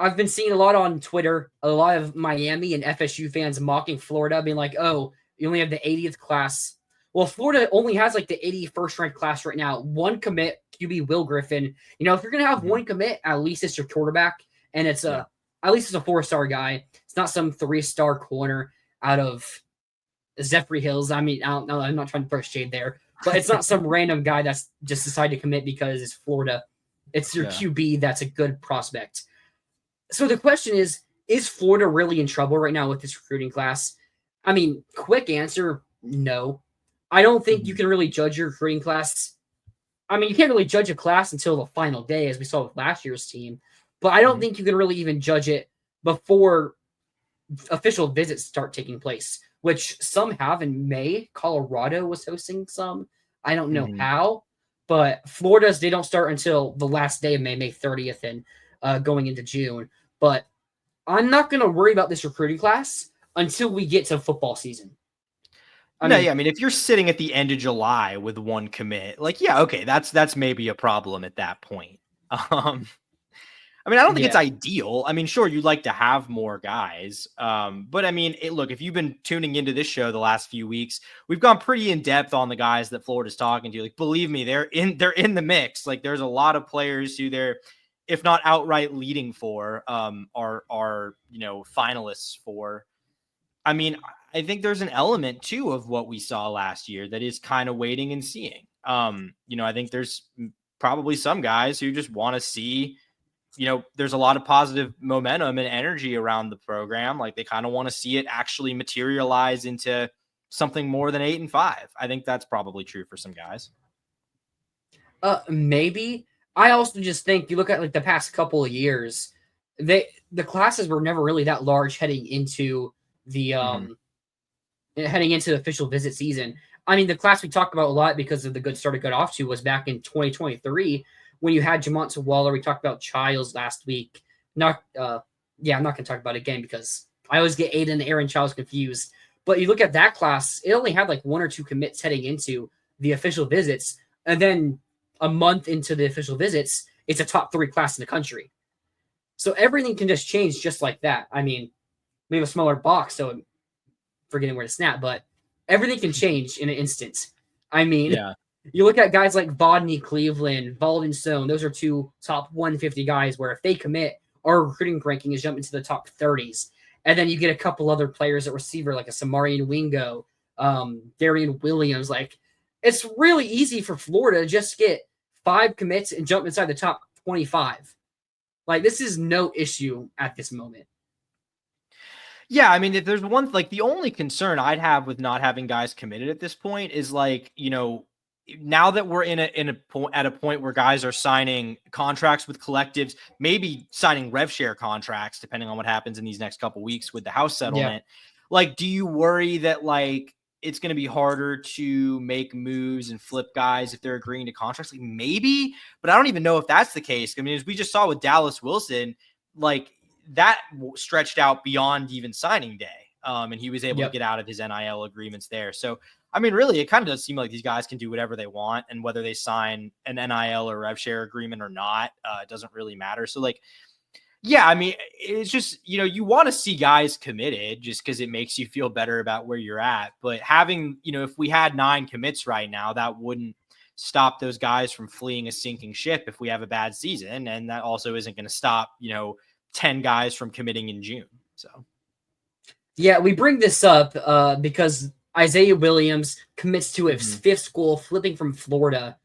I've been seeing a lot on Twitter, a lot of Miami and FSU fans mocking Florida, being like, "Oh, you only have the 80th class." Well, Florida only has like the 81st ranked class right now. One commit, QB Will Griffin. If you're gonna have Mhm. one commit, at least it's your quarterback, and it's Yeah. at least it's a 4-star guy. It's not some 3-star corner out of Zephyr Hills. I mean, I don't know. I'm not trying to throw shade there, but it's not some random guy that's just decided to commit because it's Florida. It's your Yeah. QB that's a good prospect. So the question is Florida really in trouble right now with this recruiting class? I mean, quick answer, no. I don't think you Mhm. can really judge your recruiting class. I mean, you can't really judge a class until the final day, as we saw with last year's team. But I don't Mhm. think you can really even judge it before official visits start taking place, which some have in May. Colorado was hosting some. I don't know Mhm. how, but Florida's they don't start until the last day of May, May 30th, and going into June. But I'm not going to worry about this recruiting class until we get to football season. I No, mean, yeah, I mean, if you're sitting at the end of July with one commit, like, yeah, okay, that's maybe a problem at that point. Um, I mean, I don't think it's yeah, ideal. I mean, sure, you'd like to have more guys, but I mean, look, if you've been tuning into this show the last few weeks, we've gone pretty in depth on the guys that Florida's talking to. Like, believe me, they're in the mix. Like, there's a lot of players who they're, if not outright leading for, are finalists for. I mean, I think there's an element too of what we saw last year that is kind of waiting and seeing. I think there's probably some guys who just want to see, there's a lot of positive momentum and energy around the program. Like they kind of want to see it actually materialize into something more than 8-5. I think that's probably true for some guys. maybe. I also just think you look at like the past couple of years, the classes were never really that large the Mm-hmm. heading into the official visit season. I mean, the class we talked about a lot because of the good start it got off to was back in 2023 when you had Jamont Waller. We talked about Childs last week. Not, yeah, I'm not going to talk about it again because I always get Aiden and Aaron Childs confused. But you look at that class, it only had like one or two commits heading into the official visits. And then a month into the official visits, it's a top 3 class in the country. So everything can just change just like that. I mean, we have a smaller box, so forgetting where to snap, but everything can change in an instant. I mean, Yeah. you look at guys like Vodney, Cleveland, Valden Stone, those are 2 top 150 guys where if they commit, our recruiting ranking is jumping to the top 30s. And then you get a couple other players at receiver like a Samarian Wingo, Darian Williams. Like, it's really easy for Florida to just get 5 commits and jump inside the top 25. Like, this is no issue at this moment. Yeah, I mean, if there's one, like the only concern I'd have with not having guys committed at this point is like, now that we're at a point where guys are signing contracts with collectives, maybe signing rev share contracts, depending on what happens in these next couple weeks with the house Yeah. settlement. Like, do you worry that like it's going to be harder to make moves and flip guys if they're agreeing to contracts? Like maybe, but I don't even know if that's the case. I mean, as we just saw with Dallas Wilson, like that stretched out beyond even signing day. And he was able to Yep. get out of his NIL agreements there. So, I mean, really, it kind of does seem like these guys can do whatever they want, and whether they sign an NIL or rev share agreement or not, it doesn't really matter. So, like, yeah, I mean, it's just, you want to see guys committed just because it makes you feel better about where you're at. But having, if we had 9 commits right now, that wouldn't stop those guys from fleeing a sinking ship if we have a bad season. And that also isn't going to stop, 10 guys from committing in June. So, Yeah, we bring this up because Isaiah Williams commits to his mhm. 5th school, flipping from Florida,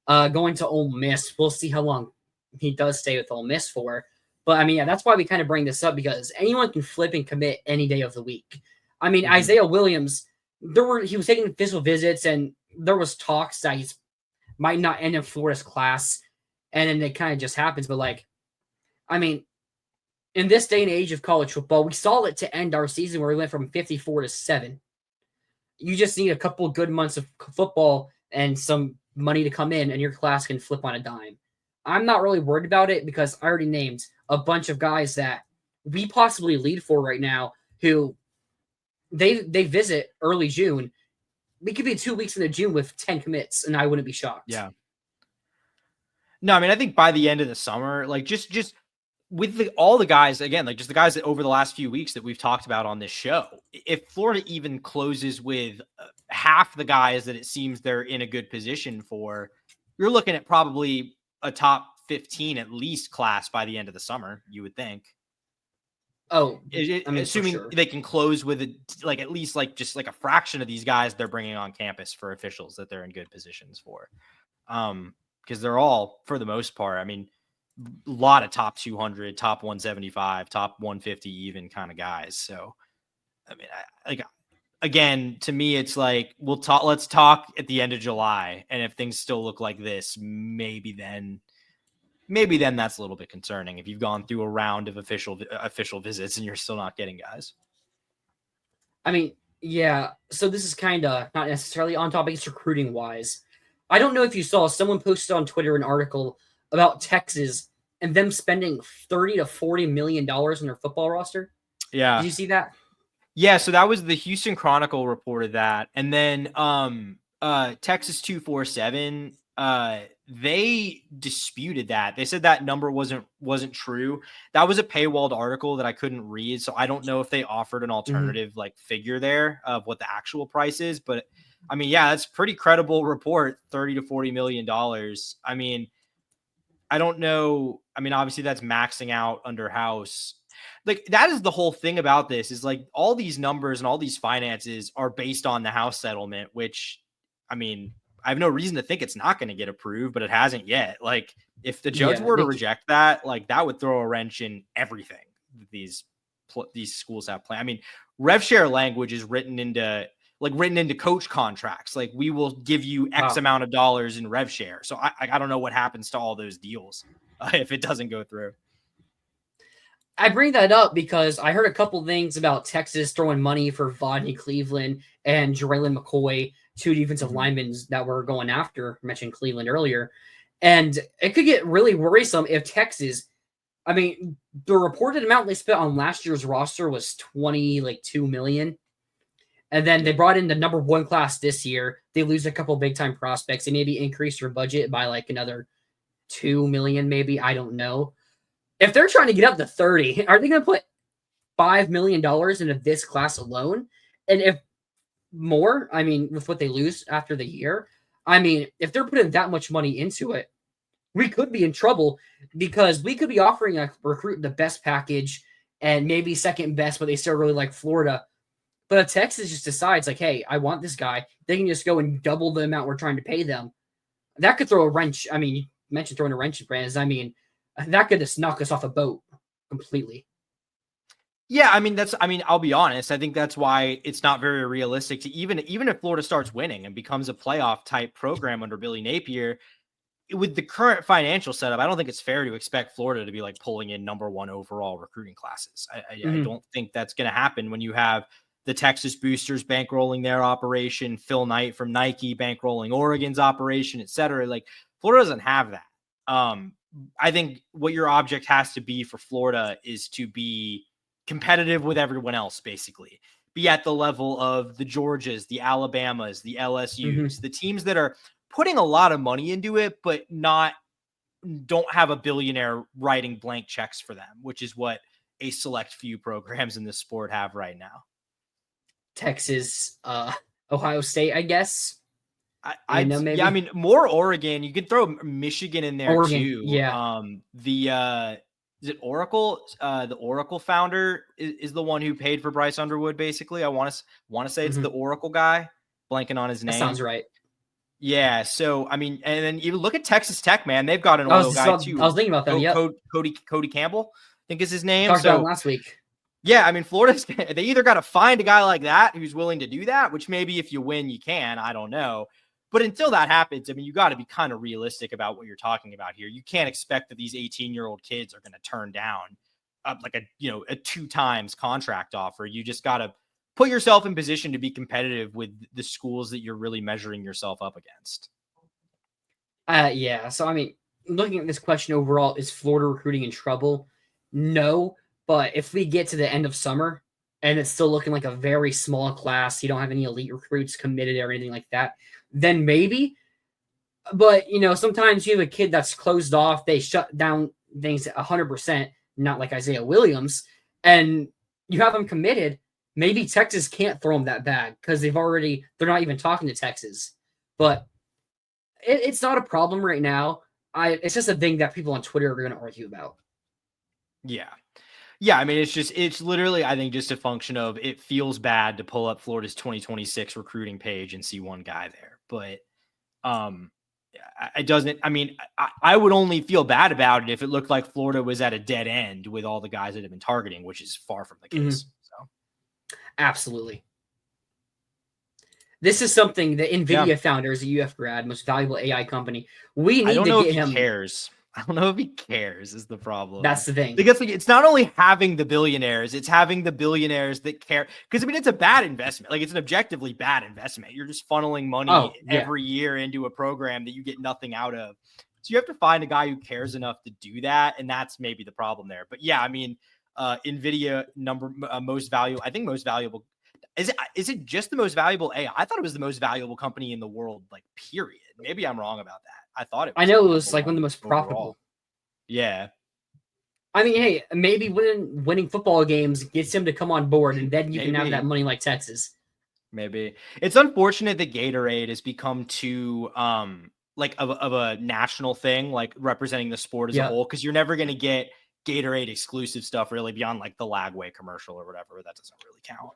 going to Ole Miss. We'll see how long he does stay with Ole Miss for. But I mean, yeah, that's why we kind of bring this up because anyone can flip and commit any day of the week. I mean, Mhm. Isaiah Williams, he was taking physical visits, and there was talks that he might not end in Florida's class, and then it kind of just happens. But like, I mean, in this day and age of college football, we saw it to end our season where we went from 54 to 7. You just need a couple of good months of football and some money to come in, and your class can flip on a dime. I'm not really worried about it because I already named a bunch of guys that we possibly lead for right now who they visit early June. We could be 2 weeks into June with 10 commits, and I wouldn't be shocked. Yeah. No, I mean, I think by the end of the summer, like just with all the guys, again, like just the guys that over the last few weeks that we've talked about on this show, if Florida even closes with half the guys that it seems they're in a good position for, you're looking at probably a top 15 at least class by the end of the summer, you would think. Oh, I mean, assuming sure. they can close with at least just like a fraction of these guys they're bringing on campus for officials that they're in good positions for. Because they're all, for the most part, I mean, a lot of top 200, top 175, top 150 even kind of guys. So, I mean, again, to me, it's like, let's talk at the end of July. And if things still look like this, maybe then that's a little bit concerning if you've gone through a round of official visits and you're still not getting guys. I mean, yeah. So this is kind of not necessarily on topic. It's recruiting wise. I don't know if you saw, someone posted on Twitter an article about Texas and them spending $30 to $40 million on their football roster. Yeah. Did you see that? Yeah. So that was the Houston Chronicle reported that. And then Texas 247, they disputed that. They said that number wasn't true. That was a paywalled article that I couldn't read. So I don't know if they offered an alternative like figure there of what the actual price is. But I mean, yeah, that's pretty credible report, $30 to $40 million. I mean, I don't know. I mean, obviously that's maxing out under house. Like that is the whole thing about this is like all these numbers and all these finances are based on the house settlement, which I mean, I have no reason to think it's not going to get approved, but it hasn't yet. Like if the judge were to reject that, like that would throw a wrench in everything these schools have planned. I mean, rev share language is written into coach contracts. Like we will give you X amount of dollars in rev share. So I don't know what happens to all those deals if it doesn't go through. I bring that up because I heard a couple things about Texas throwing money for Vodney Cleveland and Jalen McCoy, two defensive linemen that were going after. I mentioned Cleveland earlier. And it could get really worrisome if Texas, I mean, the reported amount they spent on last year's roster was $2 million. And then they brought in the number one class this year. They lose a couple big time prospects. They maybe increase their budget by like another $2 million, maybe. I don't know. If they're trying to get up to 30, are they going to put $5 million into this class alone? And if more, I mean, with what they lose after the year, I mean, if they're putting that much money into it, we could be in trouble because we could be offering a recruit the best package and maybe second best, but they still really like Florida. But if Texas just decides like, hey, I want this guy, they can just go and double the amount we're trying to pay them. That could throw a wrench. I mean, you mentioned throwing a wrench in brands. I mean, that could just knock us off a boat completely. Yeah, I mean, I'll be honest. I think that's why it's not very realistic to even if Florida starts winning and becomes a playoff type program under Billy Napier, with the current financial setup, I don't think it's fair to expect Florida to be like pulling in number one overall recruiting classes. I don't think that's going to happen when you have the Texas Boosters bankrolling their operation, Phil Knight from Nike bankrolling Oregon's operation, et cetera. Like Florida doesn't have that. I think what your object has to be for Florida is to be competitive with everyone else, basically. Be at the level of the Georgias, the Alabamas, the LSUs, the teams that are putting a lot of money into it, but don't have a billionaire writing blank checks for them, which is what a select few programs in the sport have right now. Texas, Ohio State, I guess. I mean, more Oregon. You could throw Michigan in there too. Yeah. Is it Oracle? The Oracle founder is the one who paid for Bryce Underwood. Basically, I want to say it's the Oracle guy. Blanking on his name. That sounds right. Yeah. So I mean, and then you look at Texas Tech, man. They've got an oil guy too. I was thinking about that. Yeah. Cody Campbell, I think is his name. Talked about him last week. Yeah, I mean, they either got to find a guy like that who's willing to do that, which maybe if you win, you can. I don't know. But until that happens, I mean, you got to be kind of realistic about what you're talking about here. You can't expect that these 18-year-old kids are going to turn down like a 2 times contract offer. You just got to put yourself in position to be competitive with the schools that you're really measuring yourself up against. Yeah. So, I mean, looking at this question overall, is Florida recruiting in trouble? No. But if we get to the end of summer and it's still looking like a very small class, you don't have any elite recruits committed or anything like that, then maybe. But, sometimes you have a kid that's closed off. They shut down things 100%. not like Isaiah Williams, and you have him committed. Maybe Texas can't throw him that bag because they're not even talking to Texas. But it's not a problem right now. It's just a thing that people on Twitter are going to argue about. Yeah. Yeah, I mean, it's literally, I think, just a function of it feels bad to pull up Florida's 2026 recruiting page and see one guy there. But it doesn't, I mean, I would only feel bad about it if it looked like Florida was at a dead end with all the guys that have been targeting, which is far from the case. So absolutely. This is something the NVIDIA founder is a UF grad, most valuable AI company. We need to get him. Cares. I don't know if he cares is the problem. That's the thing. Because it's not only having the billionaires, it's having the billionaires that care. Because, I mean, it's a bad investment. Like, it's an objectively bad investment. You're just funneling money every year into a program that you get nothing out of. So you have to find a guy who cares enough to do that. And that's maybe the problem there. But yeah, I mean, NVIDIA most valuable. Is it just the most valuable AI? I thought it was the most valuable company in the world, like, period. Maybe I'm wrong about that. I thought it was. I know it was like one of the most profitable. Yeah. I mean, hey, maybe winning football games gets him to come on board, and then you can have that money like Texas. Maybe. It's unfortunate that Gatorade has become too like of a national thing, like representing the sport as a whole, because you're never going to get Gatorade exclusive stuff really beyond like the Lagway commercial or whatever. That doesn't really count.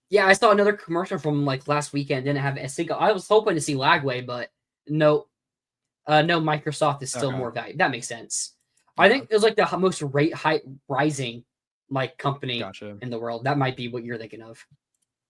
Yeah, I saw another commercial from like last weekend. Didn't have a single. I was hoping to see Lagway, but no. No, Microsoft is still more valuable. That makes sense. I think it was like the most rising like company in the world. That might be what you're thinking of.